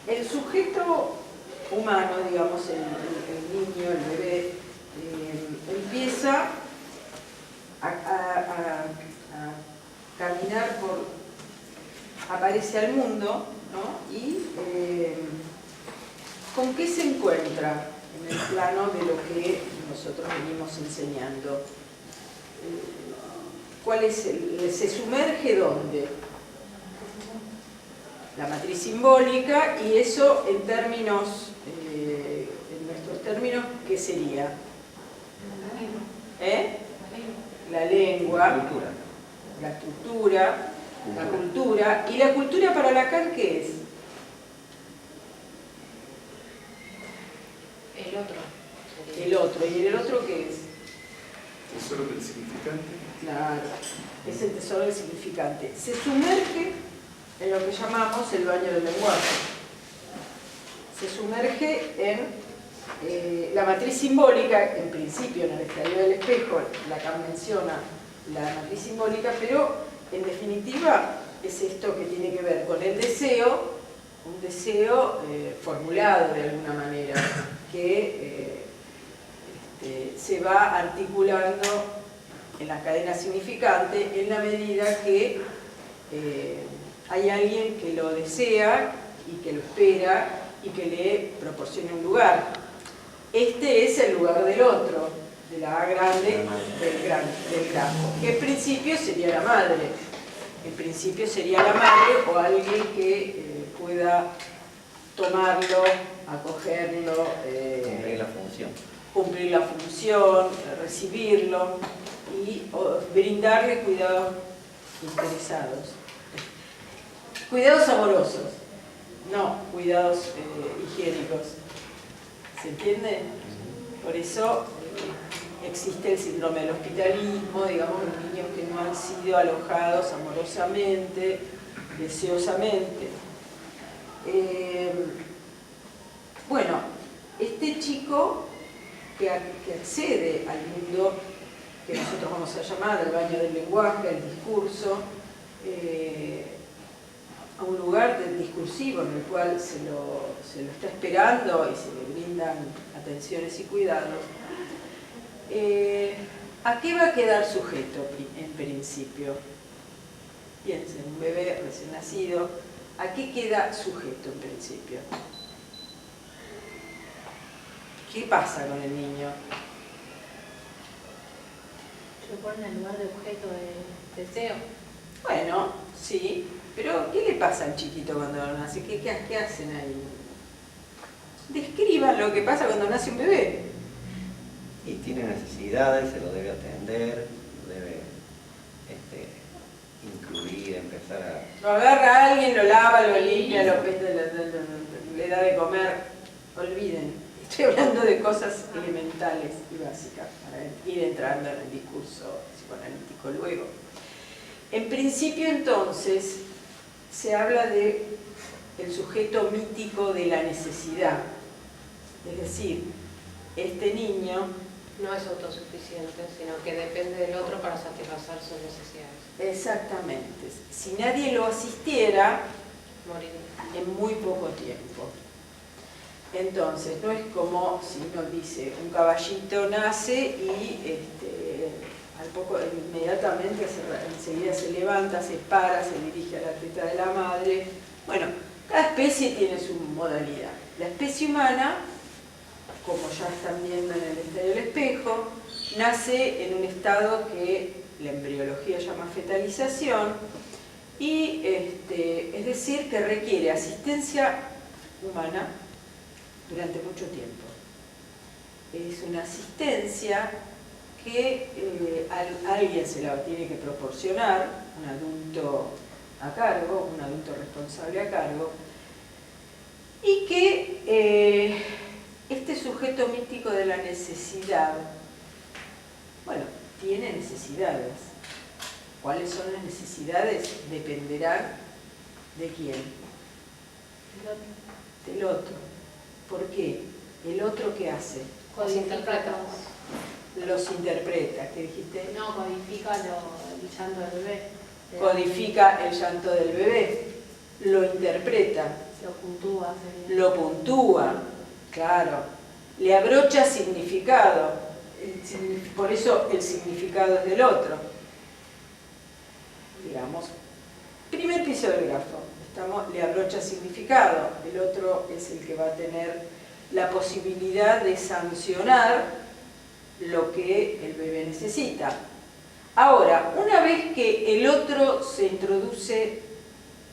el sujeto humano, digamos, el niño, el bebé, empieza a caminar aparece al mundo, ¿no? Y ¿con qué se encuentra en el plano de lo que nosotros venimos enseñando? ¿Cuál es se sumerge dónde? La matriz simbólica, y eso en términos, en nuestros términos, ¿qué sería? La lengua, la estructura, la cultura. ¿Y la cultura para Lacan qué es? El otro. El otro. ¿Y el otro qué es? Tesoro del significante. Claro, es el tesoro del significante. Se sumerge en lo que llamamos el baño del lenguaje. Se sumerge en la matriz simbólica, en principio en el estadio del espejo, Lacan menciona la matriz simbólica, pero en definitiva es esto que tiene que ver con el deseo, un deseo formulado de alguna manera, que se va articulando en la cadena significante en la medida que hay alguien que lo desea y que lo espera y que le proporciona un lugar. Este es el lugar del otro, de la A grande del grafo, que en principio sería la madre. En principio sería la madre o alguien que pueda tomarlo, acogerlo, cumplir la función, recibirlo y brindarle cuidados interesados. Cuidados amorosos, no cuidados higiénicos. ¿Se entiende? Por eso existe el síndrome del hospitalismo, digamos, los niños que no han sido alojados amorosamente, deseosamente. Bueno, este chico que accede al mundo que nosotros vamos a llamar el baño del lenguaje, el discurso, a un lugar discursivo en el cual se lo está esperando y se le brindan atenciones y cuidados, ¿a qué va a quedar sujeto en principio? Piensen, un bebé recién nacido, ¿a qué queda sujeto en principio? ¿Qué pasa con el niño? Se pone en el lugar de objeto de deseo. Bueno, sí, pero ¿qué le pasa al chiquito cuando nace? ¿Qué hacen ahí? Describan lo que pasa cuando nace un bebé. Y tiene necesidades, se lo debe atender, lo debe incluir, empezar a... Lo agarra a alguien, lo lava, lo limpia, le da de comer. Olviden, estoy hablando de cosas elementales y básicas para ir entrando en el discurso psicoanalítico luego. En principio, entonces, se habla de el sujeto mítico de la necesidad. Es decir, este niño no es autosuficiente, sino que depende del otro para satisfacer sus necesidades. Exactamente. Si nadie lo asistiera, moriría en muy poco tiempo. Entonces, no es como si uno dice, un caballito nace y al poco, inmediatamente, enseguida se levanta, se para, se dirige a la teta de la madre. Bueno, cada especie tiene su modalidad. La especie humana, como ya están viendo en el estadio del espejo, nace en un estado que la embriología llama fetalización, y es decir, que requiere asistencia humana durante mucho tiempo. Es una asistencia que alguien se la tiene que proporcionar, un adulto a cargo, un adulto responsable a cargo, y que este sujeto mítico de la necesidad, bueno, tiene necesidades. ¿Cuáles son las necesidades? Dependerán de quién. Del otro. ¿Por qué? ¿El otro qué hace? Codifica los interpreta. ¿Qué dijiste? No, codifica el llanto del bebé. Codifica el llanto del bebé. lo interpreta, lo puntúa, claro, le abrocha significado, por eso el significado es del otro. Digamos, primer piso del grafo, le abrocha significado, el otro es el que va a tener la posibilidad de sancionar lo que el bebé necesita. Ahora, una vez que el otro se introduce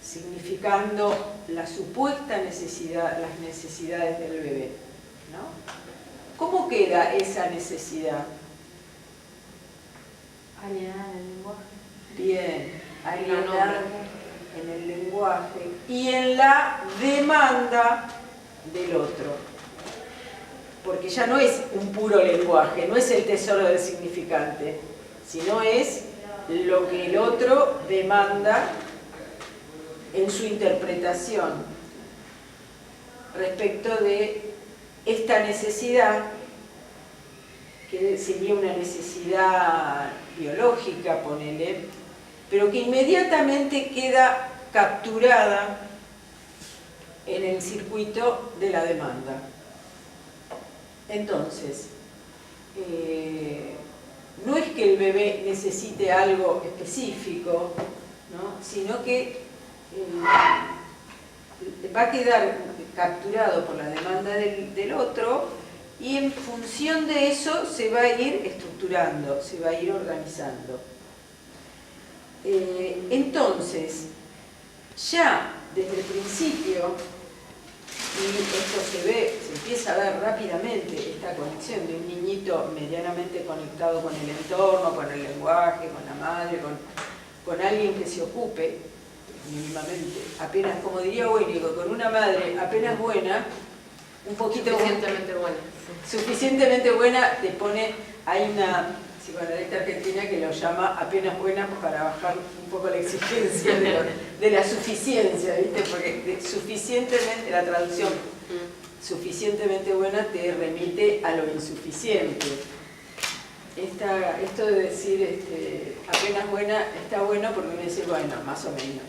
significando la supuesta necesidad, las necesidades del bebé, ¿no? ¿Cómo queda esa necesidad? Alienada en el lenguaje. Bien, alienada en el lenguaje y en la demanda del otro. Porque ya no es un puro lenguaje, no es el tesoro del significante, sino es lo que el otro demanda en su interpretación respecto de esta necesidad, que sería una necesidad biológica, ponele, pero que inmediatamente queda capturada en el circuito de la demanda. Entonces, no es que el bebé necesite algo específico, ¿no? Sino que va a quedar capturado por la demanda del otro y en función de eso se va a ir estructurando, se va a ir organizando. Entonces, ya desde el principio, y esto se empieza a ver rápidamente, esta conexión de un niñito medianamente conectado con el entorno, con el lenguaje, con la madre, con alguien que se ocupe mínimamente, apenas, como diría Winnicott, con una madre apenas buena, un poquito suficientemente buena. Suficientemente buena, te pone, hay una psicoanalista argentina que lo llama apenas buena para bajar un poco la exigencia de la suficiencia, ¿viste? Porque suficientemente, la traducción suficientemente buena te remite a lo insuficiente. Esto de decir apenas buena está bueno porque uno dice, bueno, más o menos.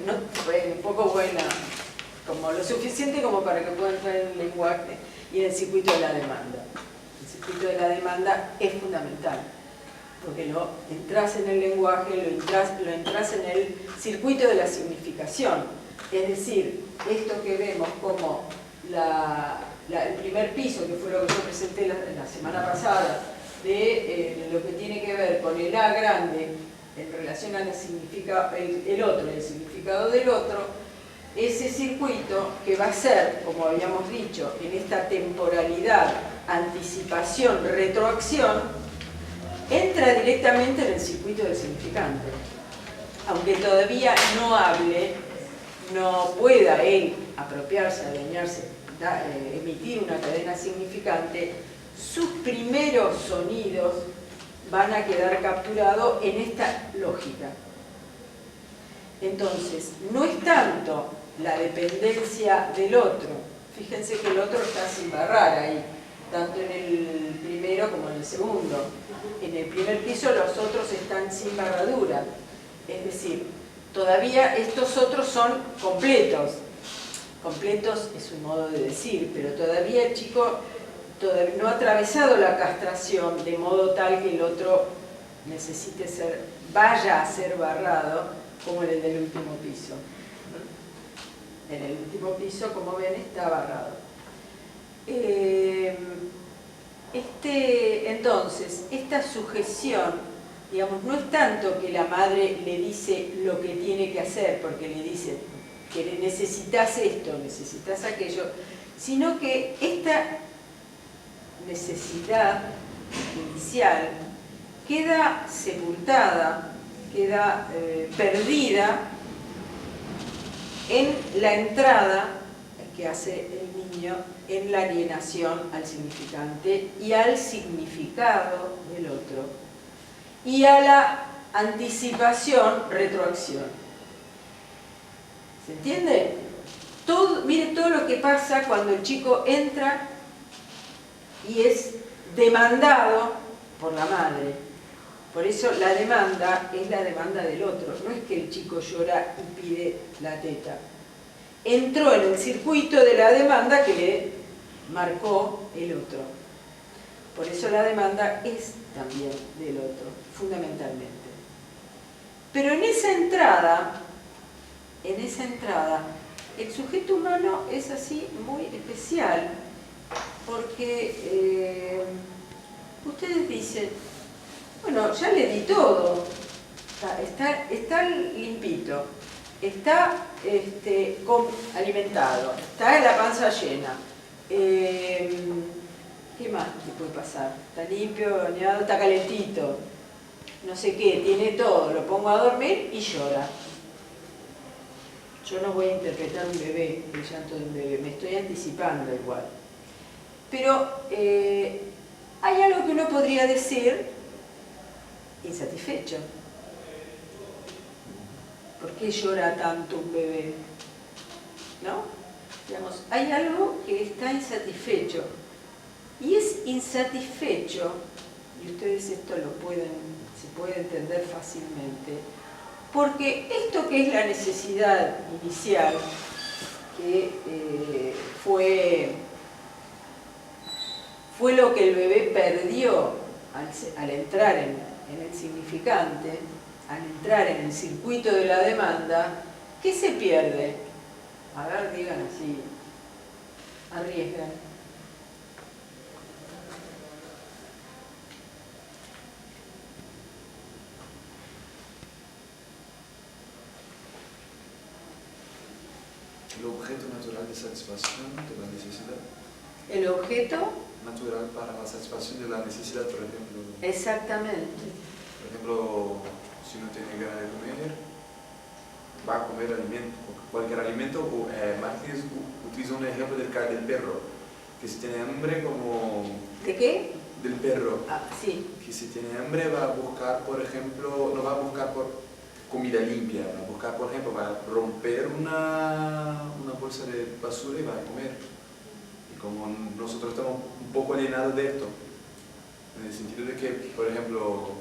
No, un poco buena, como lo suficiente como para que pueda entrar en el lenguaje y en el circuito de la demanda. El circuito de la demanda es fundamental, porque lo entras en el lenguaje, lo entras en el circuito de la significación. Es decir, esto que vemos como el primer piso, que fue lo que yo presenté la semana pasada, de lo que tiene que ver con el A grande en relación al significado, el otro, el significado del otro, ese circuito que va a ser, como habíamos dicho, en esta temporalidad, anticipación, retroacción, entra directamente en el circuito del significante. Aunque todavía no hable, no pueda él apropiarse, adueñarse, emitir una cadena significante, sus primeros sonidos van a quedar capturados en esta lógica. Entonces, no es tanto la dependencia del otro. Fíjense que el otro está sin barrar ahí, tanto en el primero como en el segundo. En el primer piso los otros están sin barradura. Es decir, todavía estos otros son completos. Completos es un modo de decir, pero todavía el chico no ha atravesado la castración de modo tal que el otro necesite vaya a ser barrado como en el del último piso. En el último piso, como ven, está barrado. Entonces, esta sujeción, digamos, no es tanto que la madre le dice lo que tiene que hacer, porque le dice que necesitas esto, necesitas aquello, sino que esta necesidad inicial queda sepultada, queda perdida en la entrada que hace el niño en la alienación al significante y al significado del otro y a la anticipación, retroacción. ¿Se entiende? Mire todo lo que pasa cuando el chico entra y es demandado por la madre. Por eso la demanda es la demanda del otro, no es que el chico llora y pide la teta. Entró en el circuito de la demanda que le marcó el otro. Por eso la demanda es también del otro, fundamentalmente. Pero en esa entrada, el sujeto humano es así muy especial, porque ustedes dicen, bueno, ya le di todo, está limpito, está alimentado, está en la panza llena. ¿Qué más te puede pasar? Está limpio, bañado, está calentito, no sé qué, tiene todo, lo pongo a dormir y llora. Yo no voy a interpretar un bebé, el llanto de un bebé, me estoy anticipando igual. Pero hay algo que uno podría decir insatisfecho. ¿Por qué llora tanto un bebé? ¿No? Digamos, hay algo que está insatisfecho. Y es insatisfecho, y ustedes esto se puede entender fácilmente, porque esto que es la necesidad inicial, que fue lo que el bebé perdió al entrar en el significante, al entrar en el circuito de la demanda, ¿qué se pierde? A ver, digan así, arriesgan. El objeto natural de satisfacción de la necesidad. El objeto Natural para la satisfacción de la necesidad, por ejemplo. exactamente. Por ejemplo, si uno tiene ganas de comer, va a comer alimento, cualquier alimento. Martínez utiliza un ejemplo del perro, que si tiene hambre como... ¿De qué? Del perro. Ah, sí. Que si tiene hambre va a buscar, por ejemplo, no va a buscar por comida limpia, va a buscar, por ejemplo, va a romper una bolsa de basura y va a comer. Y como nosotros estamos un poco alienados de esto, en el sentido de que, por ejemplo,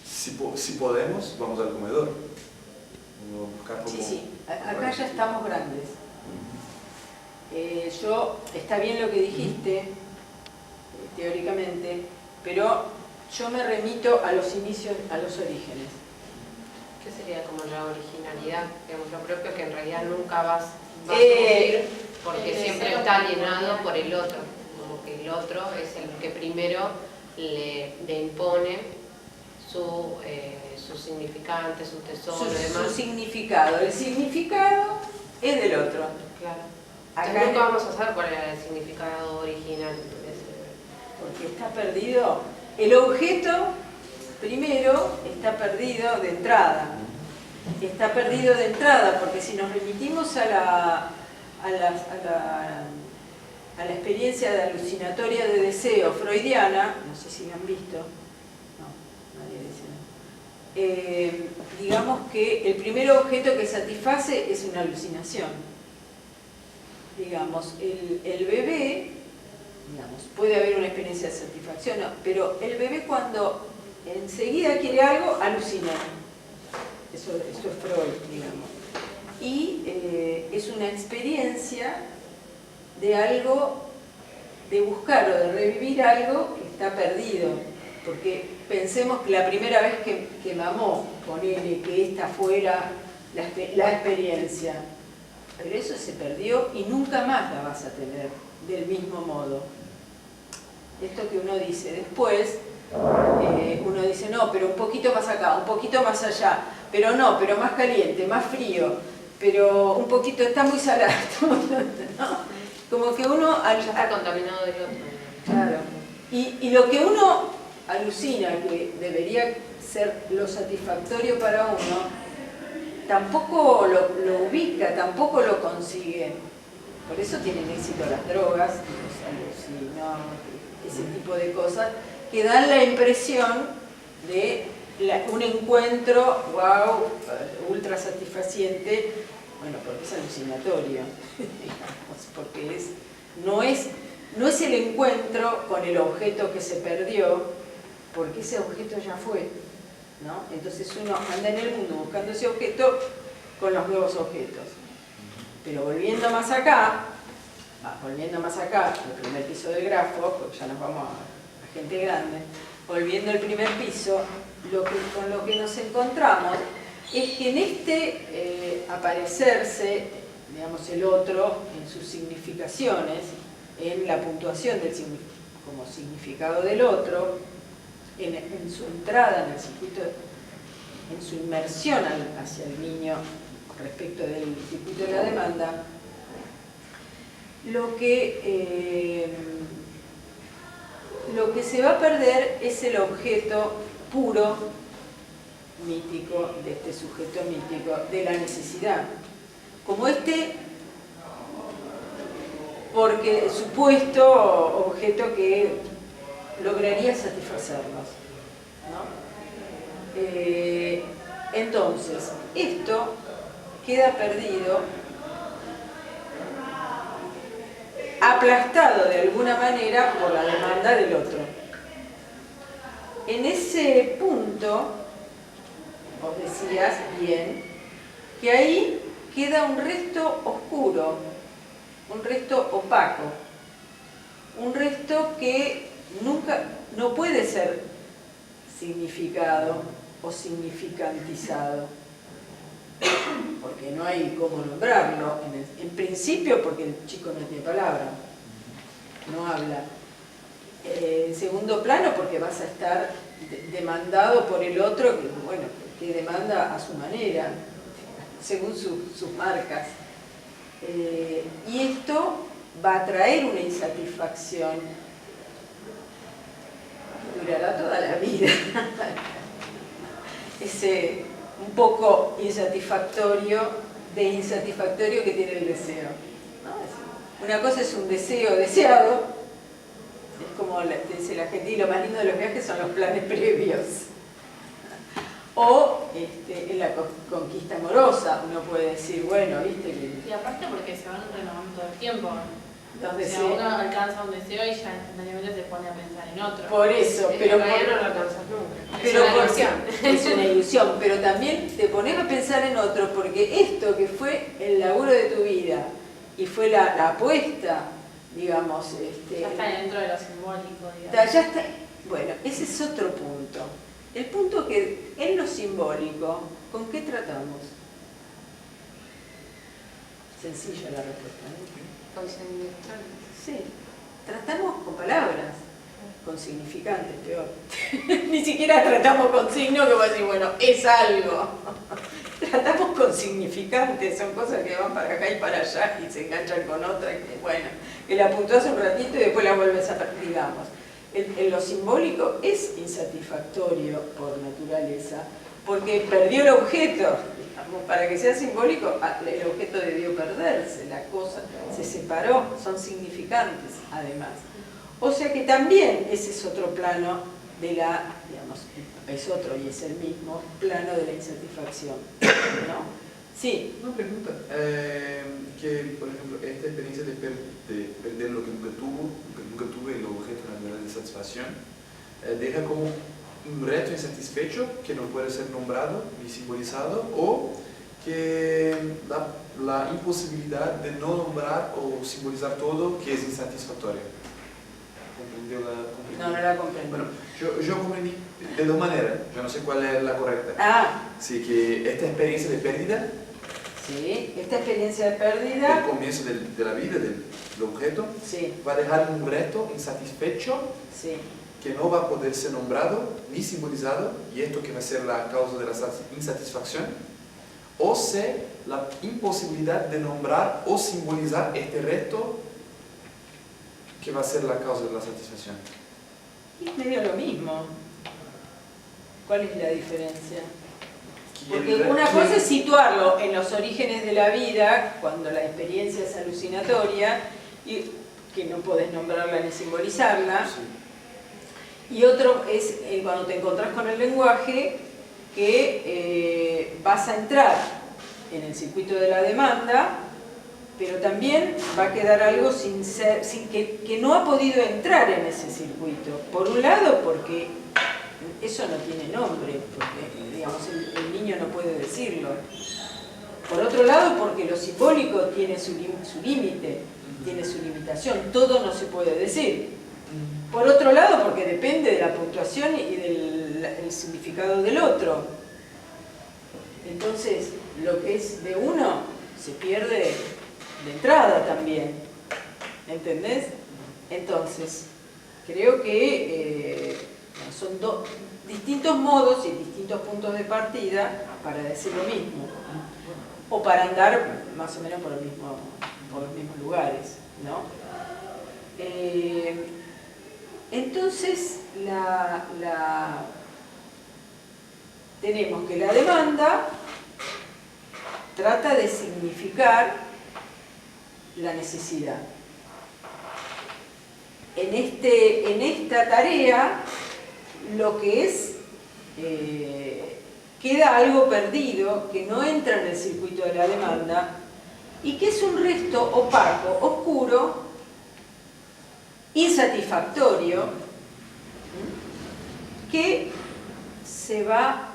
si podemos, vamos al comedor. Vamos a buscar como... Sí. Acá ya estamos grandes. Está bien lo que dijiste, teóricamente, pero yo me remito a los inicios, a los orígenes. ¿Qué sería como la originalidad? Digamos, lo propio que en realidad nunca vas a sufrir porque siempre está alienado por el otro. Como que el otro es el que primero le impone su significante, su tesoro y demás. Su significado. El significado es del otro. Claro. Acá Entonces nunca vamos a saber cuál era el significado original de ese. Porque está perdido. El objeto, primero, está perdido de entrada. Está perdido de entrada, porque si nos remitimos a la experiencia de alucinatoria de deseo freudiana, no sé si la han visto, no, nadie dice nada. Digamos que el primer objeto que satisface es una alucinación. Digamos, el bebé, digamos, puede haber una experiencia de satisfacción, no, pero el bebé cuando enseguida quiere algo, alucina. Eso es Freud, digamos. Y es una experiencia de algo, de buscar o de revivir algo que está perdido. Porque pensemos que la primera vez que mamó, ponele que esta fuera la experiencia. Pero eso se perdió y nunca más la vas a tener del mismo modo. Esto que uno dice después, uno dice, no, pero un poquito más acá, un poquito más allá, pero no, pero más caliente, más frío, pero un poquito, está muy salado, ¿no? Como que uno... Ya está contaminado del otro. Claro. Y lo que uno alucina, que debería ser lo satisfactorio para uno, tampoco lo ubica, tampoco lo consigue. Por eso tienen éxito las drogas, los alucinógenos, ese tipo de cosas, que dan la impresión de un encuentro, wow, ultra satisfaciente, bueno, porque es alucinatorio, digamos, porque no es el encuentro con el objeto que se perdió, porque ese objeto ya fue, ¿no? Entonces uno anda en el mundo buscando ese objeto con los nuevos objetos. Pero volviendo más acá, al primer piso del grafo, porque ya nos vamos a gente grande, volviendo al primer piso, con lo que nos encontramos es que en este aparecerse, digamos, el otro en sus significaciones, en la puntuación como significado del otro, en su entrada en el circuito, en su inmersión hacia el niño respecto del circuito de la demanda, lo que se va a perder es el objeto puro, mítico, de este sujeto mítico, de la necesidad. Como porque supuesto objeto que lograría satisfacernos, ¿no? Entonces, esto queda perdido, aplastado de alguna manera por la demanda del otro. En ese punto, vos decías bien, que ahí queda un resto oscuro, un resto opaco, un resto que no puede ser significado o significantizado, porque no hay cómo nombrarlo, en principio porque el chico no tiene palabra, no habla. En segundo plano porque vas a estar demandado por el otro, que demanda a su manera, según sus marcas. Y esto va a traer una insatisfacción que durará toda la vida. Ese un poco insatisfactorio que tiene el deseo, ¿no? Una cosa es un deseo deseado, es como dice la gente, y lo más lindo de los viajes son los planes previos. O en la conquista amorosa, uno puede decir, bueno, viste que... Y aparte porque se van renovando todo el tiempo. Entonces, o sea, uno alcanza un deseo y ya instantáneamente se pone a pensar en otro. Por eso, pero en realidad no lo alcanzas nunca. Pero es una ilusión. Es una ilusión, pero también te pones a pensar en otro, porque esto que fue el laburo de tu vida y fue la apuesta, digamos... ya está dentro de lo simbólico, digamos. Ya está. Bueno, ese es otro punto. El punto que en lo simbólico, ¿con qué tratamos? Sencilla la respuesta, ¿no? Con significantes. Sí, tratamos con palabras, con significantes, peor. Ni siquiera tratamos con signo que va a decir, bueno, es algo. Tratamos con significantes, son cosas que van para acá y para allá y se enganchan con otras, que la puntúas un ratito y después la vuelves a perder, digamos. Lo simbólico es insatisfactorio por naturaleza, porque perdió el objeto. Para que sea simbólico, el objeto debió perderse, la cosa se separó, son significantes además. O sea que también ese es otro plano de es otro y es el mismo plano de la insatisfacción, ¿no? Sí. Una pregunta, que por ejemplo, esta experiencia de perder lo que nunca tuve, el objeto natural de satisfacción, deja como un reto insatisfecho que no puede ser nombrado ni simbolizado, o que la imposibilidad de no nombrar o simbolizar todo que es insatisfactorio. ¿Comprendió la No la comprendí. Bueno, yo comprendí de dos maneras, yo no sé cuál es la correcta. Sí, que esta experiencia de pérdida, sí, esta experiencia de pérdida, el comienzo de la vida del objeto, sí, va a dejar un reto insatisfecho, sí, que no va a poder ser nombrado ni simbolizado, y esto que va a ser la causa de la insatisfacción, o sea, la imposibilidad de nombrar o simbolizar este reto que va a ser la causa de la satisfacción. es medio lo mismo. ¿Cuál es la diferencia? Porque una cosa es situarlo en los orígenes de la vida, cuando la experiencia es alucinatoria, y que no podés nombrarla ni simbolizarla. Sí. Y otro es cuando te encontrás con el lenguaje, que vas a entrar en el circuito de la demanda, pero también va a quedar algo que no ha podido entrar en ese circuito. Por un lado, porque eso no tiene nombre, porque digamos, el niño no puede decirlo. Por otro lado, porque lo simbólico tiene su límite, tiene su limitación, todo no se puede decir. Por otro lado, porque depende de la puntuación y del significado del otro. Entonces, lo que es de uno se pierde de entrada también. ¿Entendés? Entonces, creo que son distintos modos y distintos puntos de partida para decir lo mismo. O para andar más o menos por los mismos lugares, ¿no? Entonces, tenemos que la demanda trata de significar la necesidad. En esta tarea, lo que es, queda algo perdido, que no entra en el circuito de la demanda, y que es un resto opaco, oscuro, insatisfactorio, que se va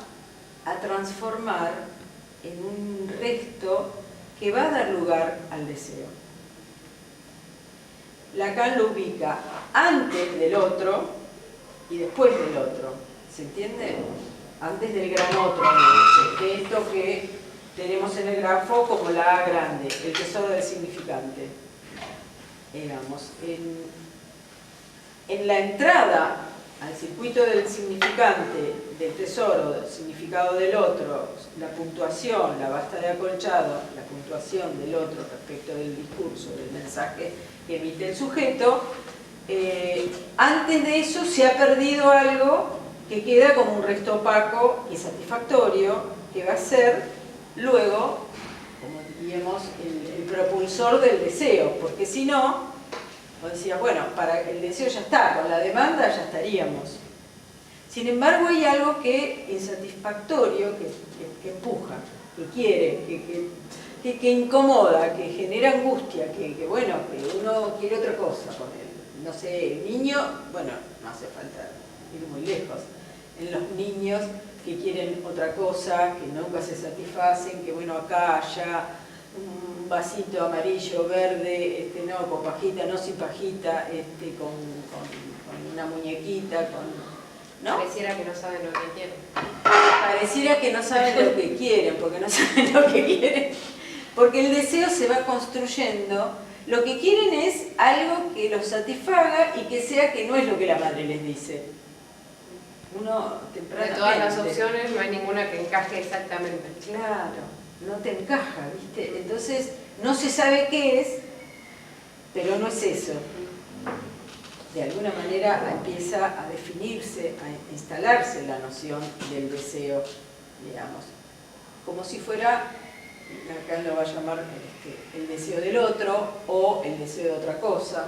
a transformar en un resto que va a dar lugar al deseo. Lacan lo ubica antes del otro y después del otro. ¿Se entiende? Antes del gran otro, de esto que tenemos en el grafo como la A grande, el tesoro del significante. Digamos, en la entrada al circuito del significante, del tesoro, del significado del otro, la puntuación, la basta de acolchado, la puntuación del otro respecto del discurso, del mensaje que emite el sujeto, antes de eso se ha perdido algo que queda como un resto opaco y satisfactorio, que va a ser luego, como diríamos, el propulsor del deseo, porque si no, vos decías, bueno, para el deseo ya está, con la demanda ya estaríamos. Sin embargo, hay algo insatisfactorio, que empuja, que quiere, que incomoda, que genera angustia, que bueno, que uno quiere otra cosa con él. No sé, el niño, bueno, no hace falta ir muy lejos. En los niños que quieren otra cosa, que nunca se satisfacen, que bueno, acá, allá, un vasito amarillo, verde, no, con pajita, no sin pajita, con una muñequita, ¿no? Pareciera que no saben lo que quieren. Pareciera que no saben lo que quieren, porque no saben lo que quieren. Porque el deseo se va construyendo. Lo que quieren es algo que los satisfaga y que sea que no es lo que la madre les dice. Uno tempranamente... De todas las opciones no hay ninguna que encaje exactamente. Claro, no te encaja, ¿viste? Entonces no se sabe qué es, pero no es eso. De alguna manera empieza a definirse, a instalarse la noción del deseo, digamos, como si fuera, acá lo va a llamar el deseo del otro o el deseo de otra cosa.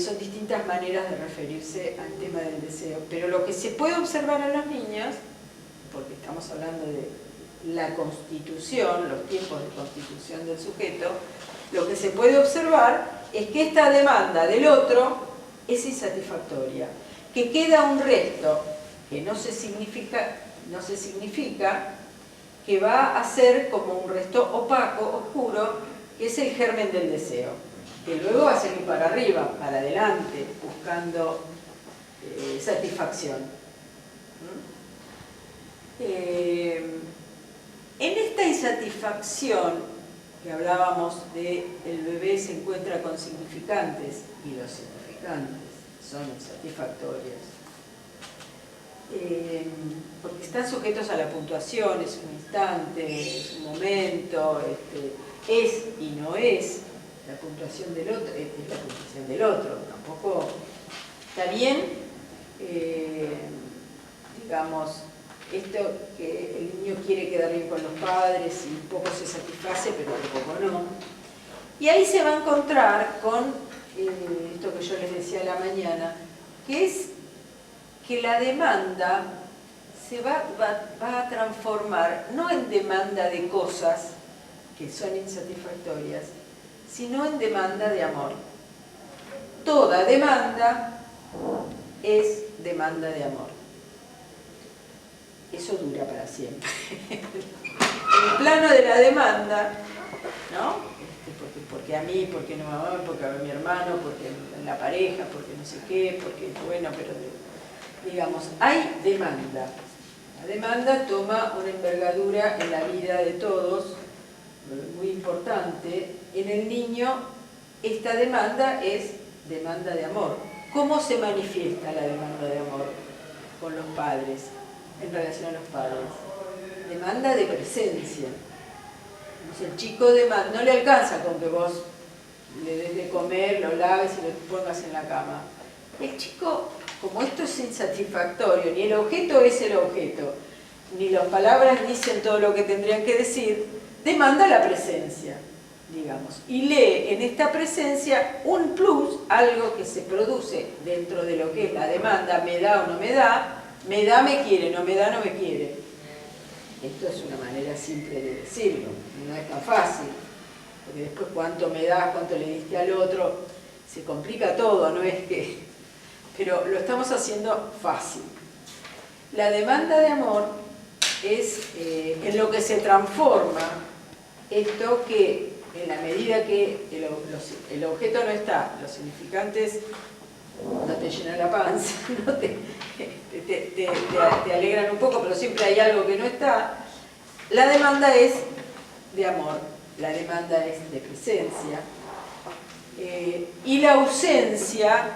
Son distintas maneras de referirse al tema del deseo, pero lo que se puede observar en los niños, porque estamos hablando de la constitución, los tiempos de constitución del sujeto, lo que se puede observar es que esta demanda del otro es insatisfactoria, que queda un resto que no se significa, que va a ser como un resto opaco, oscuro, que es el germen del deseo, que luego va a seguir para arriba, para adelante, buscando satisfacción. En esta insatisfacción que hablábamos de el bebé se encuentra con significantes y los significantes son insatisfactorios, porque están sujetos a la puntuación, es un instante, es un momento, es y no es. La puntuación del otro es la puntuación del otro, tampoco está bien, digamos, esto que el niño quiere quedar bien con los padres y un poco se satisface, pero un poco no. Y ahí se va a encontrar con esto que yo les decía a la mañana, que es que la demanda se va a transformar no en demanda de cosas que son insatisfactorias, sino en demanda de amor. Toda demanda es demanda de amor. eso dura para siempre. En el plano de la demanda, ¿no? Porque a mí, porque no a mí, porque a mi hermano, porque en la pareja, porque no sé qué, porque bueno, pero digamos, hay demanda. La demanda toma una envergadura en la vida de todos, muy importante. En el niño, esta demanda es demanda de amor. ¿Cómo se manifiesta la demanda de amor con los padres, en relación a los padres? Demanda de presencia. El chico demanda, no le alcanza con que vos le des de comer, lo laves y lo pongas en la cama. El chico, como esto es insatisfactorio, ni el objeto es el objeto, ni las palabras dicen todo lo que tendrían que decir, demanda la presencia, digamos. Y lee en esta presencia un plus, algo que se produce dentro de lo que es la demanda, me da o no me da, me quiere, no me da, no me quiere. Esto es una manera simple de decirlo, no es tan fácil, porque después cuánto me das, cuánto le diste al otro, se complica todo, no es que... Pero lo estamos haciendo fácil. La demanda de amor es en lo que se transforma esto que, en la medida que el objeto no está, los significantes no te llenan la panza, no te alegran un poco, pero siempre hay algo que no está. La demanda es de amor, la demanda es de presencia. Y la ausencia,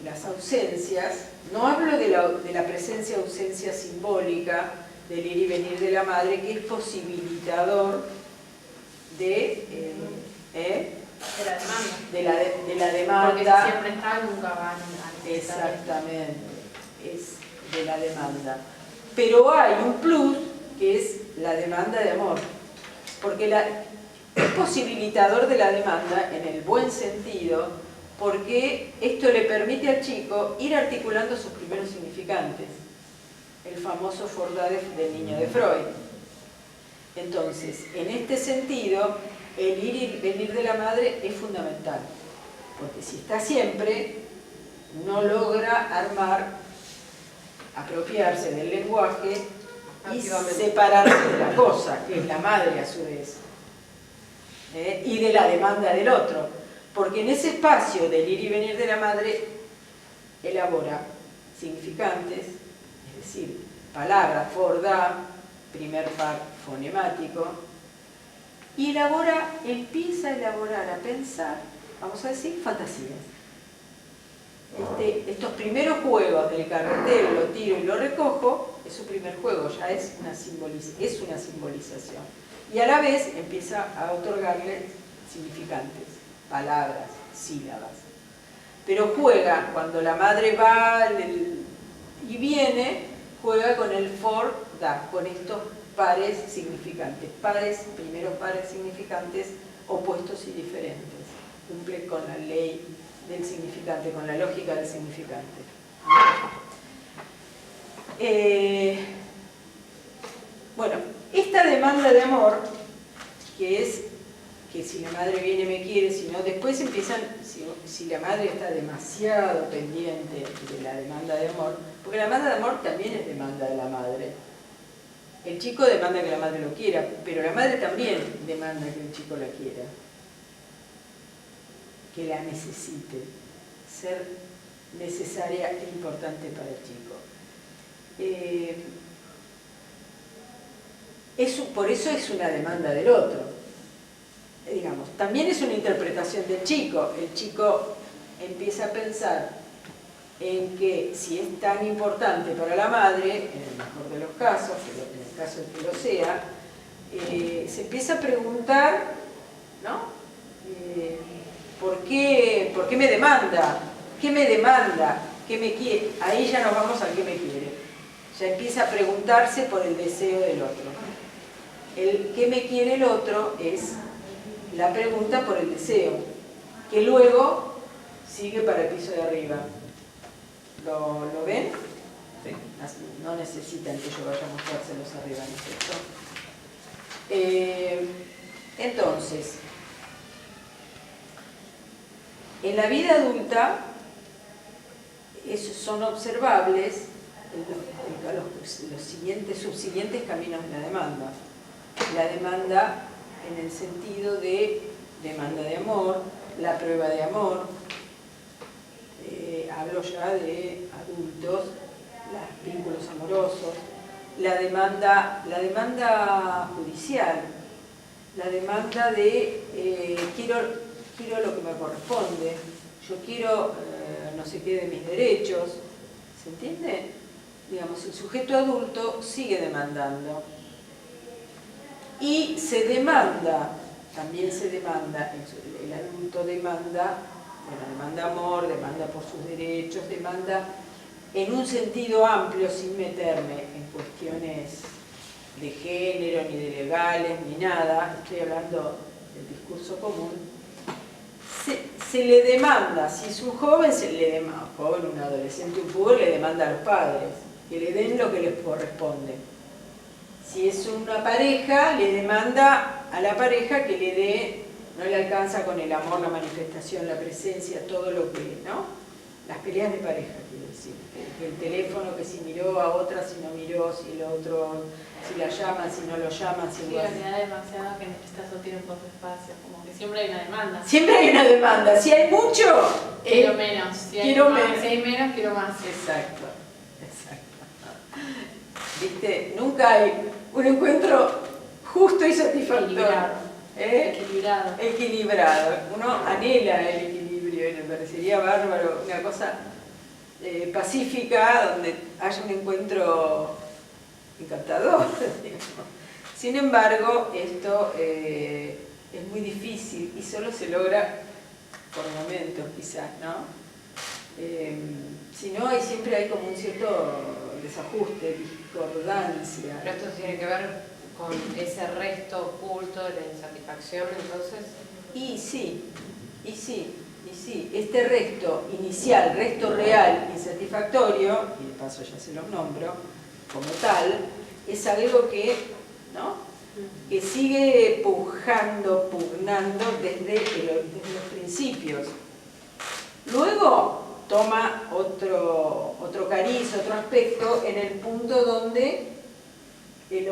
las ausencias, no hablo de la presencia-ausencia simbólica, del ir y venir de la madre, que es posibilitador de la demanda. Porque si siempre está, nunca va a necesitar. Exactamente, es de la demanda. Pero hay un plus que es la demanda de amor, porque es posibilitador de la demanda en el buen sentido, porque esto le permite al chico ir articulando sus primeros significantes, el famoso Fordade del niño de Freud. Entonces, en este sentido, el ir y venir de la madre es fundamental, porque si está siempre, no logra apropiarse del lenguaje y separarse de la cosa, que es la madre a su vez, y de la demanda del otro, porque en ese espacio del ir y venir de la madre elabora significantes, es decir, palabras, forda, primer par fonemático, y empieza a elaborar, a pensar, vamos a decir, fantasías. Estos primeros juegos del carretero, lo tiro y lo recojo, es su primer juego, ya es una simbolización. Y a la vez empieza a otorgarle significantes, palabras, sílabas. Pero juega, cuando la madre va y viene, juega con el for, da, con estos pares significantes, primeros pares significantes opuestos y diferentes. Cumple con la ley del significante, con la lógica del significante. Bueno, esta demanda de amor, que es que si la madre viene me quiere, si no, después empiezan, si la madre está demasiado pendiente de la demanda de amor, porque la demanda de amor también es demanda de la madre. El chico demanda que la madre lo quiera, pero la madre también demanda que el chico la quiera, que la necesite, ser necesaria e importante para el chico. Por eso es una demanda del otro. Digamos, también es una interpretación del chico. El chico empieza a pensar en que si es tan importante para la madre, en el mejor de los casos, pero en el caso de que lo sea, se empieza a preguntar, ¿no? ¿Por qué me demanda? ¿Qué me demanda? ¿Qué me quiere? Ahí ya nos vamos al que me quiere. Ya empieza a preguntarse por el deseo del otro. El ¿qué me quiere el otro? Es la pregunta por el deseo, que luego sigue para el piso de arriba. ¿Lo ven? Sí. No necesitan que yo vaya a mostrárselos arriba, ¿no es cierto? Entonces, en la vida adulta son observables los subsiguientes caminos de la demanda. La demanda en el sentido de demanda de amor, la prueba de amor, hablo ya de adultos, los vínculos amorosos, la demanda judicial, la demanda de quiero lo que me corresponde, yo quiero no sé qué de mis derechos, ¿se entiende? Digamos, el sujeto adulto sigue demandando. Y se demanda, también se demanda, el adulto demanda, bueno, demanda amor, demanda por sus derechos, demanda en un sentido amplio, sin meterme en cuestiones de género, ni de legales, ni nada, estoy hablando del discurso común, se le demanda, si es un joven, se le demanda, un joven, un adolescente, un público, le demanda a los padres, que le den lo que les corresponde. Si es una pareja, le demanda a la pareja que le dé, no le alcanza con el amor, la manifestación, la presencia, todo lo que, ¿no? Las peleas de pareja, quiero decir. Que el teléfono, que si miró a otra, si no miró, si el otro, si la llaman, si no lo llaman, si Sí, lo la hacen. realidad demasiado que necesitas o tiempo, espacio, como que siempre hay una demanda. Siempre hay una demanda. Si hay mucho, Quiero menos. Si hay quiero más, menos. Si hay menos, quiero más. Exacto, exacto. ¿Viste? Nunca hay un encuentro justo y satisfactorio. Equilibrado. Equilibrado. Equilibrado. Uno anhela el equilibrio y me parecería bárbaro, una cosa pacífica donde haya un encuentro encantador. Sin embargo, esto es muy difícil y solo se logra por momentos quizás, ¿no? Si no, siempre hay como un cierto desajuste, discordancia. Pero esto tiene que ver con ese resto oculto de la insatisfacción, entonces. Y sí. Este resto inicial, resto real, insatisfactorio, y de paso ya se los nombro, como tal, es algo que, ¿no? Que sigue pugnando desde los principios. Luego toma otro cariz, otro aspecto, en el punto donde el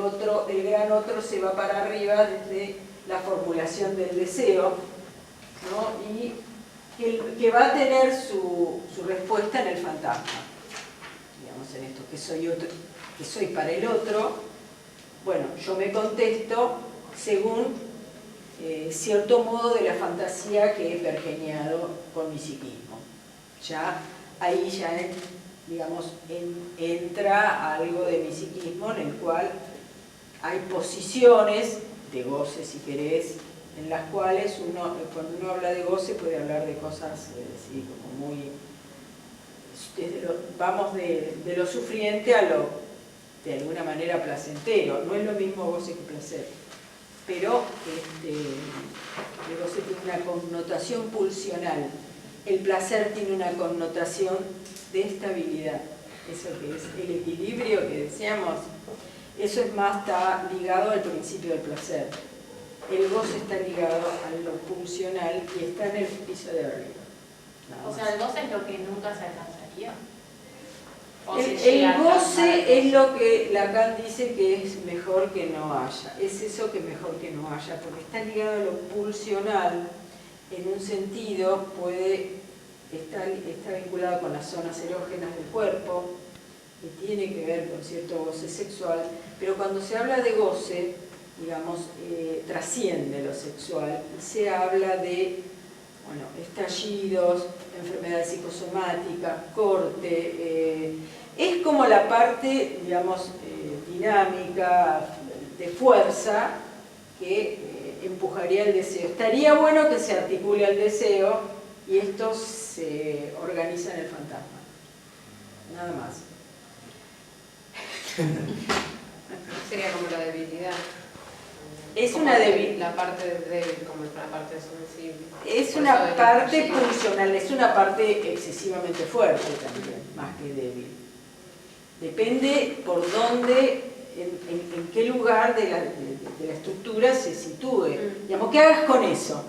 gran otro se va para arriba desde la formulación del deseo, ¿no? Y que va a tener su respuesta en el fantasma, digamos, en esto, que soy para el otro. Bueno, yo me contesto según cierto modo de la fantasía que he pergeñado con mi psiquismo. Ahí digamos, entra algo de mi psiquismo en el cual hay posiciones de goce, si querés, en las cuales cuando uno habla de goce puede hablar de cosas así como muy... vamos de lo sufriente a lo, de alguna manera, placentero. No es lo mismo goce que placer, pero el goce tiene una connotación pulsional. El placer tiene una connotación de estabilidad. Eso que es el equilibrio que decíamos, eso es más, está ligado al principio del placer. El goce está ligado a lo pulsional y está en el piso de arriba. O sea, el goce es lo que nunca se alcanzaría. El goce es lo que Lacan dice que es mejor que no haya. Es eso que mejor que no haya, porque está ligado a lo pulsional. En un sentido está vinculado con las zonas erógenas del cuerpo, que tiene que ver con cierto goce sexual, pero cuando se habla de goce, digamos, trasciende lo sexual, y se habla de, bueno, estallidos, enfermedades psicosomáticas, corte, es como la parte, digamos, dinámica, de fuerza, que empujaría el deseo. Estaría bueno que se articule el deseo y esto se organiza en el fantasma. Nada más. Sería como la debilidad. Es como una debilidad. La parte débil, como la parte sensible. Es Por una eso de parte la energía. funcional, es una parte excesivamente fuerte también, más que débil. Depende por dónde, en qué lugar de la estructura se sitúe. Digamos, ¿qué hagas con eso?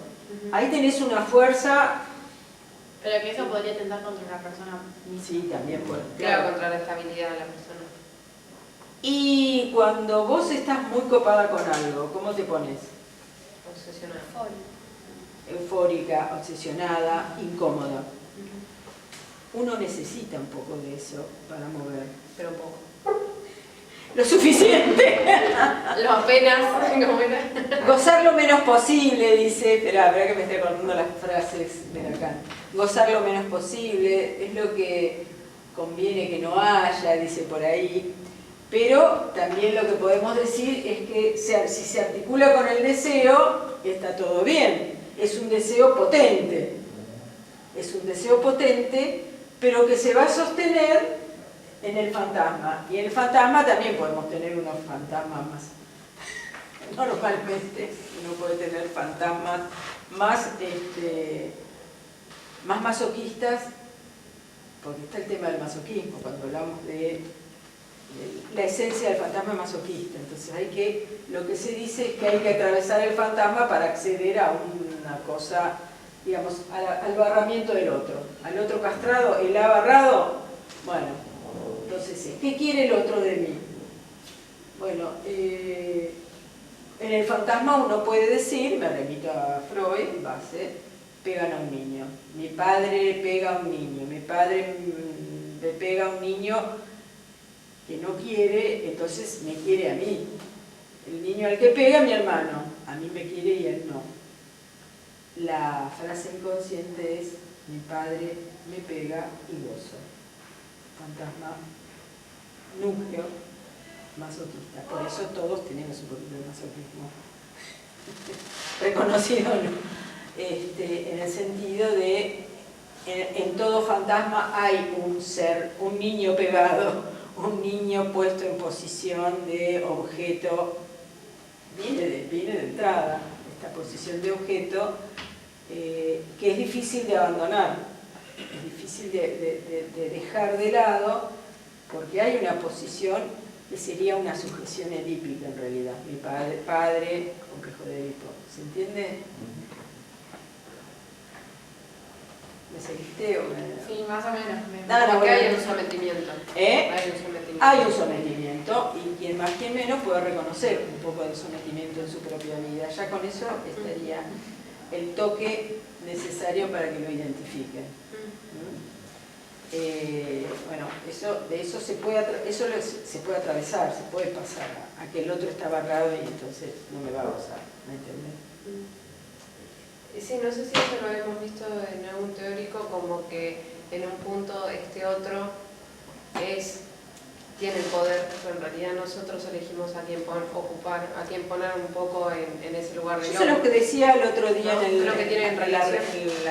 Ahí tenés una fuerza Pero que eso podría tentar contra la persona misma. Sí, también puede. Claro, contra la estabilidad de la persona. Y cuando vos estás muy copada con algo, ¿cómo te pones? Obsesionada. Eufórica, obsesionada, incómoda. Uno necesita un poco de eso para mover. Pero un poco. Lo suficiente. Lo apenas, ¿cómo era? Gozar lo menos posible, dice. Espera que me estoy acordando las frases de acá. Gozar lo menos posible, es lo que conviene que no haya, dice por ahí. Pero también lo que podemos decir es que si se articula con el deseo, está todo bien. Es un deseo potente. Es un deseo potente, pero que se va a sostener en el fantasma. Y en el fantasma también podemos tener unos fantasmas más. Normalmente uno puede tener fantasmas más, más masoquistas, porque está el tema del masoquismo, cuando hablamos de la esencia del fantasma masoquista. Entonces lo que se dice es que hay que atravesar el fantasma para acceder a una cosa, digamos, al barramiento del otro. Al otro castrado, el abarrado, bueno, entonces, ¿qué quiere el otro de mí? Bueno, en el fantasma uno puede decir, me remito a Freud, en base, pegan a un niño. Mi padre pega a un niño, mi padre me pega a un niño que no quiere, entonces me quiere a mí. El niño al que pega, mi hermano, a mí me quiere y él no. La frase inconsciente es, mi padre me pega y gozo. Fantasma, núcleo, masoquista. Por eso todos tenemos un poquito de masoquismo. Reconocido, ¿no? En el sentido de, en todo fantasma hay un ser, un niño pegado, un niño puesto en posición de objeto, viene de entrada, esta posición de objeto, que es difícil de abandonar, es difícil de dejar de lado, porque hay una posición que sería una sujeción edípica en realidad. Mi padre complejo de Edipo. ¿Se entiende? ¿Me seguiste o me...? Sí, más o menos. Porque hay un sometimiento. Hay un sometimiento. Hay un sometimiento, y quien más quien menos puede reconocer un poco de sometimiento en su propia vida. Ya con eso estaría el toque necesario para que lo identifiquen. Bueno, de eso se puede atravesar, se puede pasar a que el otro está barrado y entonces no me va a gozar, ¿me entiendes? Sí, no sé si eso lo hemos visto en algún teórico, como que en un punto este otro tiene el poder, pero en realidad nosotros elegimos a quién ocupar, a quién poner un poco en ese lugar de Eso es lo que decía el otro día, ¿no? Creo que tiene en relación,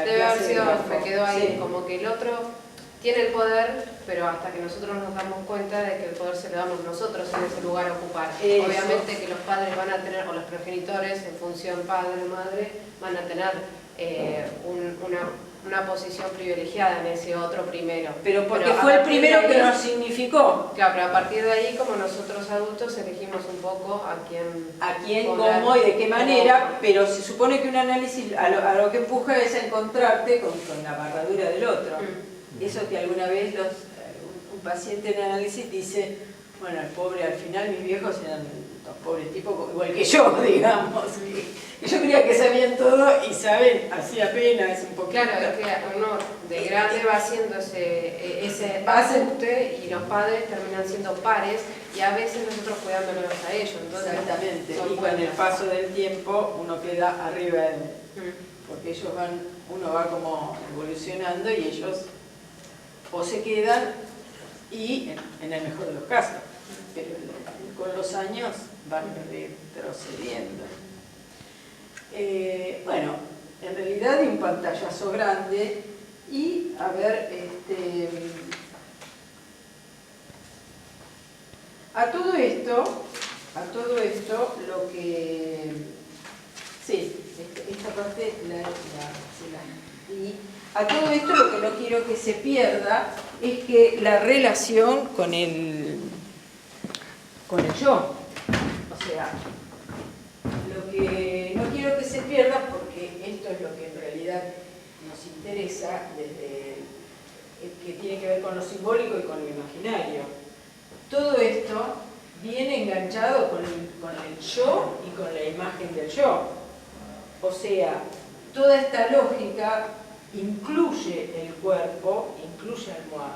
debe haber sido, me quedó ahí, sí. Como que el otro tiene el poder, pero hasta que nosotros nos damos cuenta de que el poder se lo damos nosotros en ese lugar a ocupar. Eso. Obviamente que los padres van a tener, o los progenitores, en función padre o madre, van a tener una posición privilegiada en ese otro primero. Pero porque fue el primero que nos significó. Claro, pero a partir de ahí, como nosotros adultos, elegimos un poco a quién poner, cómo y de qué manera, pero se supone que un análisis a lo que empuja es a encontrarte con la barradura del otro. Eso que alguna vez un paciente en análisis dice, bueno, el pobre, al final mis viejos eran dos pobres tipos igual que yo, digamos. Y yo creía que sabían todo y saben, así apenas, un poquito. Claro, es que uno de grande va haciendo ese ajuste y los padres terminan siendo pares y a veces nosotros cuidándolos a ellos. Entonces, exactamente, y con el paso del tiempo uno queda arriba de porque ellos uno va como evolucionando y ellos o se quedan y, en el mejor de los casos, pero con los años van retrocediendo. Bueno, en realidad hay un pantallazo grande y, a ver, a todo esto, lo que... Sí, esta parte y a todo esto lo que no quiero que se pierda es que la relación con el yo, o sea, lo que no quiero que se pierda, porque esto es lo que en realidad nos interesa, desde que tiene que ver con lo simbólico y con lo imaginario. Todo esto viene enganchado con el yo y con la imagen del yo. O sea, toda esta lógica incluye el cuerpo, incluye al moi.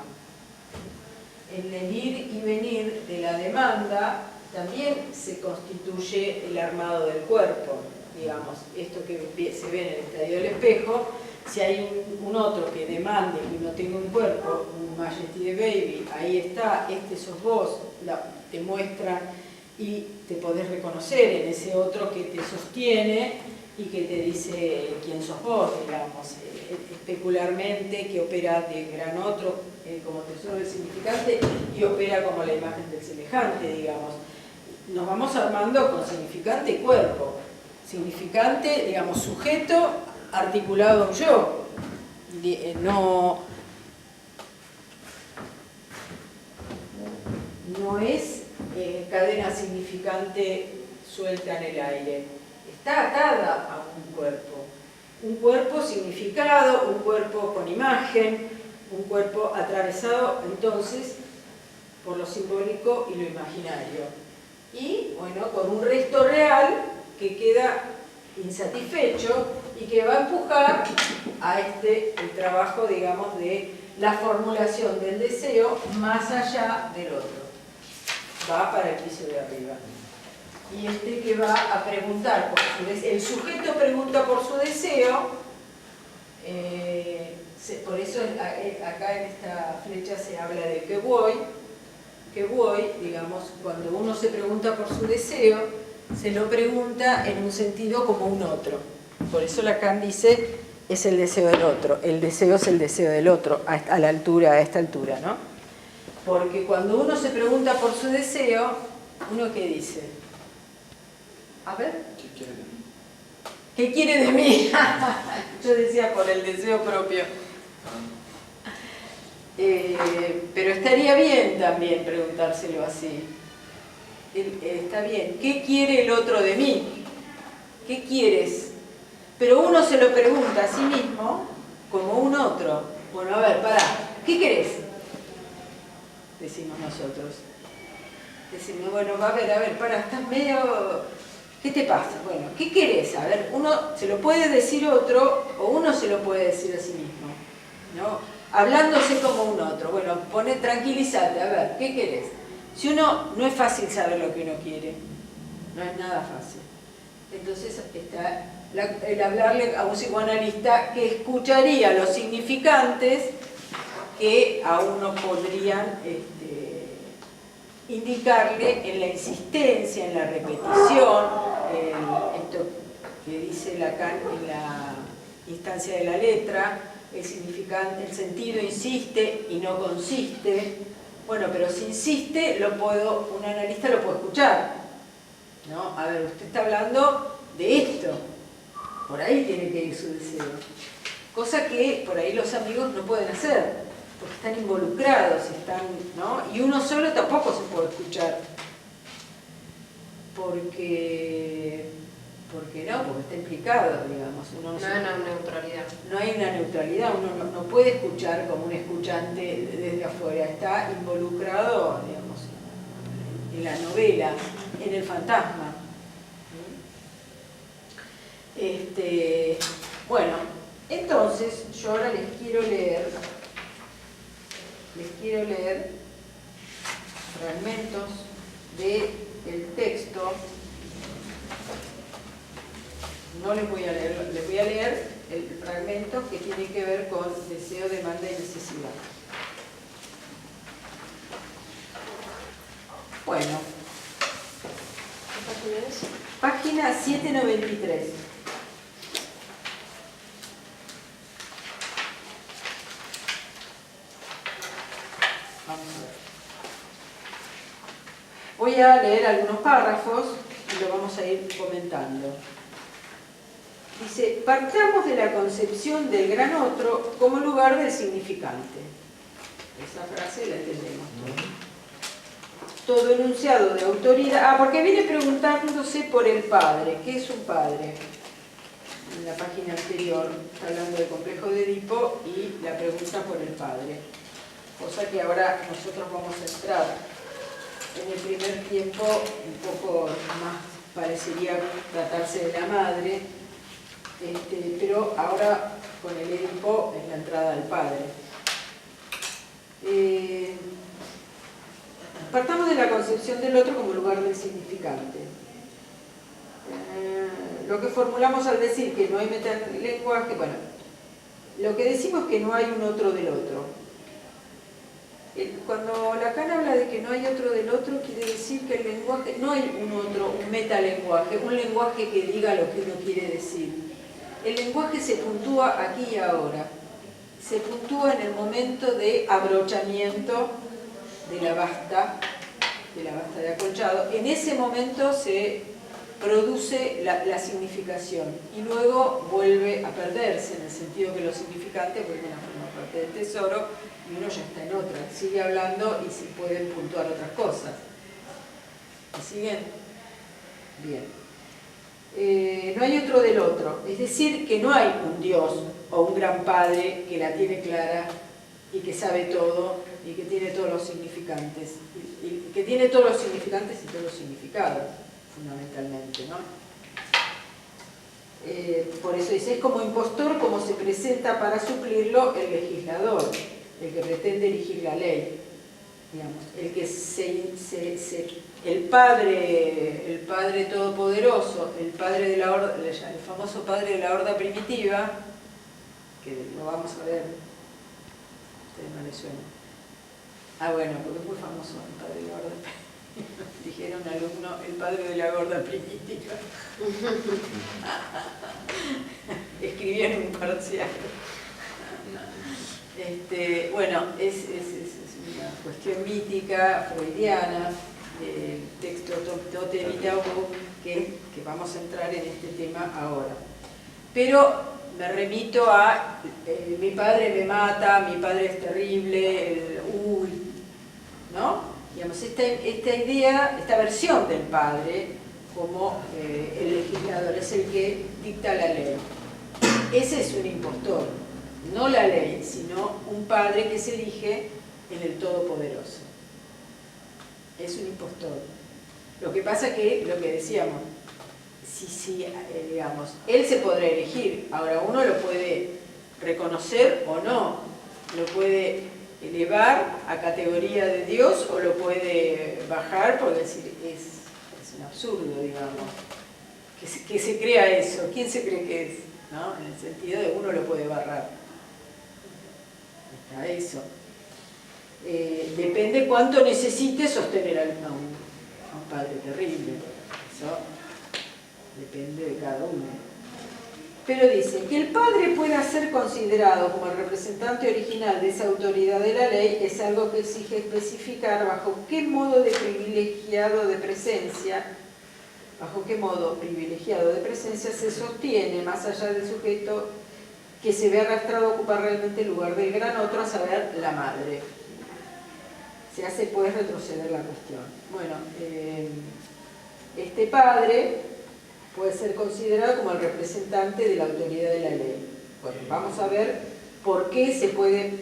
En el ir y venir de la demanda también se constituye el armado del cuerpo. Digamos, esto que se ve en el estadio del espejo, si hay un otro que demande que uno tenga un cuerpo, un Majesty de Baby, ahí está, este sos vos, te muestra y te podés reconocer en ese otro que te sostiene y que te dice quién sos vos, digamos, especularmente, que opera de gran otro como tesoro del significante y opera como la imagen del semejante, digamos. Nos vamos armando con significante y cuerpo. Significante, digamos, sujeto articulado a un yo. No es cadena significante suelta en el aire. Está atada a un cuerpo. Un cuerpo significado, un cuerpo con imagen, un cuerpo atravesado entonces por lo simbólico y lo imaginario. Y bueno, con un resto real que queda insatisfecho y que va a empujar a el trabajo, digamos, de la formulación del deseo más allá del otro. Va para el piso de arriba. Y que va a preguntar por su deseo, el sujeto pregunta por su deseo, por eso acá en esta flecha se habla de que voy, digamos, cuando uno se pregunta por su deseo, se lo pregunta en un sentido como un otro. Por eso Lacan dice, es el deseo del otro, el deseo es el deseo del otro, a esta altura, ¿no? Porque cuando uno se pregunta por su deseo, ¿uno qué dice? A ver. ¿Qué quiere de mí? Yo decía por el deseo propio. Pero estaría bien también preguntárselo así. Está bien. ¿Qué quiere el otro de mí? ¿Qué quieres? Pero uno se lo pregunta a sí mismo como un otro. Bueno, a ver, pará. ¿Qué querés? Decimos nosotros. Decimos, bueno, a ver, pará, estás medio... ¿Qué te pasa? Bueno, ¿qué querés? A ver, uno se lo puede decir otro o uno se lo puede decir a sí mismo, ¿no? Hablándose como un otro. Bueno, tranquilízate, a ver, ¿qué querés? Si uno, no es fácil saber lo que uno quiere, no es nada fácil. Entonces está el hablarle a un psicoanalista que escucharía los significantes que a uno podrían indicarle en la insistencia, en la repetición, esto que dice Lacan en la instancia de la letra, el significante, el sentido insiste y no consiste. Bueno, pero si insiste, un analista lo puede escuchar, ¿no? A ver, usted está hablando de esto, por ahí tiene que ir su deseo. Cosa que por ahí los amigos no pueden hacer, porque están involucrados, ¿no? Y uno solo tampoco se puede escuchar. Porque está implicado, digamos. No hay una neutralidad. No hay una neutralidad, uno no puede escuchar como un escuchante desde afuera, está involucrado, digamos, en la novela, en el fantasma. Bueno, entonces yo ahora les quiero leer fragmentos del texto. No les voy a leer, les voy a leer el fragmento que tiene que ver con deseo, demanda y necesidad. Bueno. ¿Qué página es? Página 793. Vamos a ver. Voy a leer algunos párrafos y lo vamos a ir comentando. Dice, partamos de la concepción del gran otro como lugar del significante. Esa frase la entendemos. Todo enunciado de autoridad... porque viene preguntándose por el padre. ¿Qué es un padre? en la página anterior, está hablando del complejo de Edipo y la pregunta por el padre. Cosa que ahora nosotros vamos a entrar en el primer tiempo, un poco más parecería tratarse de la madre, pero ahora con el Edipo es la entrada del padre. Partamos de la concepción del otro como lugar del significante. Lo que formulamos al decir que no hay metalenguaje, bueno, lo que decimos es que no hay un otro del otro. Cuando Lacan habla de que no hay otro del otro, quiere decir que el lenguaje, no hay un otro, un metalenguaje, un lenguaje que diga lo que uno quiere decir. El lenguaje se puntúa aquí y ahora. Se puntúa en el momento de abrochamiento de la basta de acolchado. En ese momento se produce la significación y luego vuelve a perderse, en el sentido que los significantes vuelven a formar parte del tesoro y uno ya está en otra, sigue hablando y se pueden puntuar otras cosas. ¿Me siguen? Bien. No hay otro del otro, es decir, que no hay un Dios o un gran Padre que la tiene clara y que sabe todo y que tiene todos los significantes, y que tiene todos los significantes y todos los significados, fundamentalmente, ¿no? Por eso dice, es como impostor, como se presenta para suplirlo el legislador, el que pretende erigir la ley, digamos, el que el Padre Todopoderoso, el Padre de la Horda, el famoso Padre de la Horda Primitiva, que lo vamos a ver, a ustedes no les suena. Ah, bueno, porque es muy famoso el Padre de la Horda Primitiva. Dijeron alumno, el Padre de la Horda Primitiva. Escribían un parcial. Bueno, es una cuestión mítica, freudiana, texto Totem y Tabú, que vamos a entrar en este tema ahora. Pero me remito a mi padre me mata, mi padre es terrible, uy, ¿no? Digamos, esta idea, esta versión del padre como el legislador, es el que dicta la ley. Ese es un impostor, no la ley, sino un padre que se erige en el Todopoderoso. Es un impostor. Lo que pasa que, lo que decíamos, digamos, él se podrá elegir, ahora uno lo puede reconocer o no, lo puede elevar a categoría de Dios o lo puede bajar, porque es un absurdo, digamos, que se crea eso. ¿Quién se cree que es? ¿No? En el sentido de uno lo puede barrar. Está eso. Depende cuánto necesite sostener a un padre terrible. Eso depende de cada uno. Pero dice que el padre pueda ser considerado como el representante original de esa autoridad de la ley es algo que exige especificar bajo qué modo privilegiado de presencia se sostiene más allá del sujeto que se ve arrastrado a ocupar realmente el lugar del gran otro, a saber, la madre. Se hace pues retroceder la cuestión. Bueno, este padre puede ser considerado como el representante de la autoridad de la ley. Bueno, vamos a ver por qué se puede,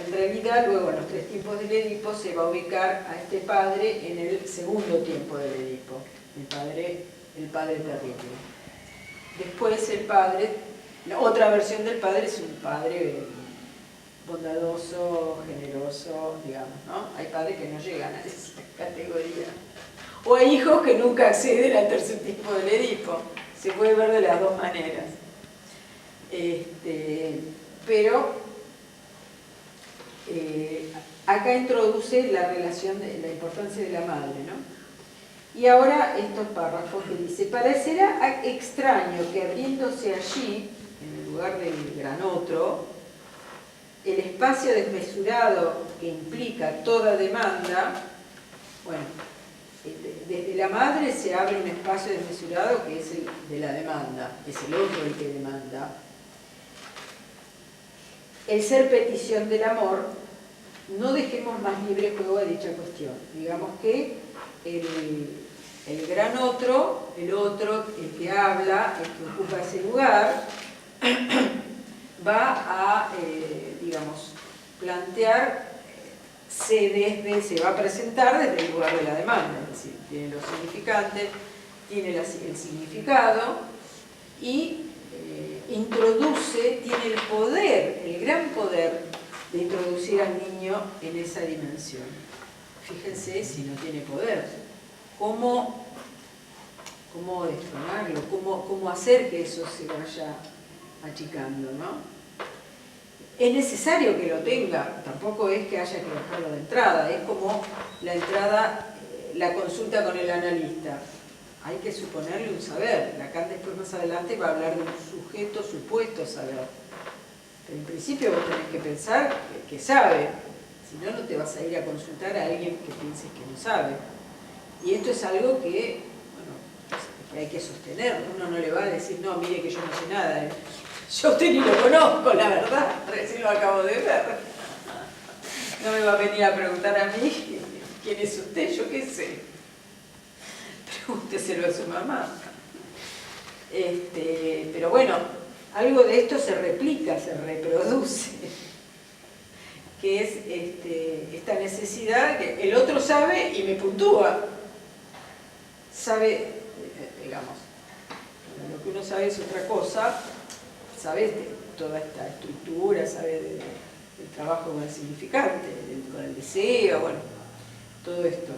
en realidad, luego en los tres tiempos del Edipo se va a ubicar a este padre en el segundo tiempo del Edipo, el padre terrible. Después el padre, la otra versión del padre es un padre bondadoso, generoso, digamos, ¿no? Hay padres que no llegan a esa categoría. O hay hijos que nunca acceden al tercer tipo del Edipo. Se puede ver de las dos maneras. Pero acá introduce la relación, la importancia de la madre, ¿no? Y ahora estos párrafos que dice: parecerá extraño que abriéndose allí, en el lugar del gran otro, el espacio desmesurado que implica toda demanda, bueno, desde la madre se abre un espacio desmesurado que es el de la demanda, es el otro el que demanda. El ser petición del amor, no dejemos más libre juego a dicha cuestión. Digamos que el gran otro, el que habla, el que ocupa ese lugar, va a, digamos, plantear, se va a presentar desde el lugar de la demanda, es decir, tiene los significantes, tiene el significado y introduce, tiene el poder, el gran poder de introducir al niño en esa dimensión. Fíjense si no tiene poder, cómo destonarlo, cómo hacer que eso se vaya achicando, ¿no? Es necesario que lo tenga, tampoco es que haya que bajarlo de entrada, es como la entrada, la consulta con el analista. Hay que suponerle un saber. Lacan después más adelante va a hablar de un sujeto supuesto saber. Pero en principio vos tenés que pensar que sabe, si no, no te vas a ir a consultar a alguien que pienses que no sabe. Y esto es algo que, bueno, que hay que sostener. Uno no le va a decir, no, mire que yo no sé nada. Yo a usted ni lo conozco, la verdad, recién lo acabo de ver. No me va a venir a preguntar a mí quién es usted, yo qué sé. Pregúnteselo a su mamá. Pero bueno, algo de esto se replica, se reproduce, que es esta necesidad que el otro sabe y me puntúa. Sabe, digamos, lo que uno sabe es otra cosa, sabe de toda esta estructura, sabe del trabajo con el significante, con el deseo, bueno, todo esto.